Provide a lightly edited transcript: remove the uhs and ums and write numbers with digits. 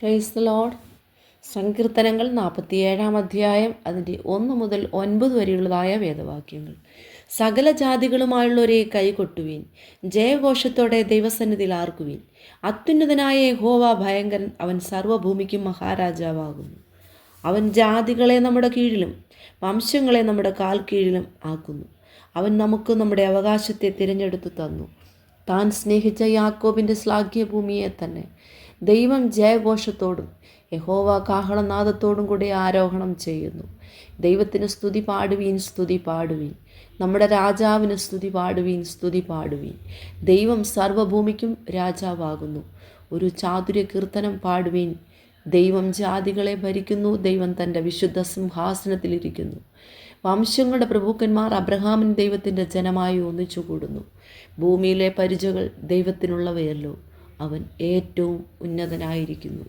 Praise the Lord. സങ്കീർത്തനങ്ങൾ 47 അധ്യായം അതിൻ്റെ 1 മുതൽ 9 വരെയുള്ളതായ വേദവാക്യങ്ങൾ. സകല ജാതികളുമായുള്ളവരെ കൈകൊട്ടുവീൻ, ജയഘോഷത്തോടെ ദൈവസന്നിധിയിൽ ആർക്കുവീൻ. അത്യുന്നതനായ യഹോവ ഭയങ്കരൻ, അവൻ സർവ്വഭൂമിക്കും മഹാരാജാവാകുന്നു. അവൻ ജാതികളെ നമ്മുടെ കീഴിലും വംശങ്ങളെ നമ്മുടെ കാൽ കീഴിലും ആക്കുന്നു. അവൻ നമുക്ക് നമ്മുടെ അവകാശത്തെ തിരഞ്ഞെടുത്തു തന്നു. താൻ സ്നേഹിച്ച യാക്കോബിൻ്റെ ശ്ലാഘ്യഭൂമിയെ തന്നെ. ദൈവം ജയഘോഷത്തോടും യഹോവ കാഹളനാദത്തോടും കൂടി ആരോഹണം ചെയ്യുന്നു. ദൈവത്തിന് സ്തുതി പാടുവീൻ, സ്തുതി പാടുവീൻ. നമ്മുടെ രാജാവിന് സ്തുതി പാടുവീൻ, സ്തുതി പാടുവീൻ. ദൈവം സർവ്വഭൂമിക്കും രാജാവാകുന്നു. ഒരു ചാതുര്യ കീർത്തനം പാടുവീൻ. ദൈവം ജാതികളെ ഭരിക്കുന്നു. ദൈവം തൻ്റെ വിശുദ്ധ സിംഹാസനത്തിലിരിക്കുന്നു. വംശങ്ങളുടെ പ്രഭുക്കന്മാർ അബ്രഹാമിൻ ദൈവത്തിൻ്റെ ജനമായി ഒന്നിച്ചുകൂടുന്നു. ഭൂമിയിലെ പരിചകൾ ദൈവത്തിനുള്ളവയല്ലോ. അവൻ ഏറ്റവും ഉന്നതനായിരിക്കുന്നു.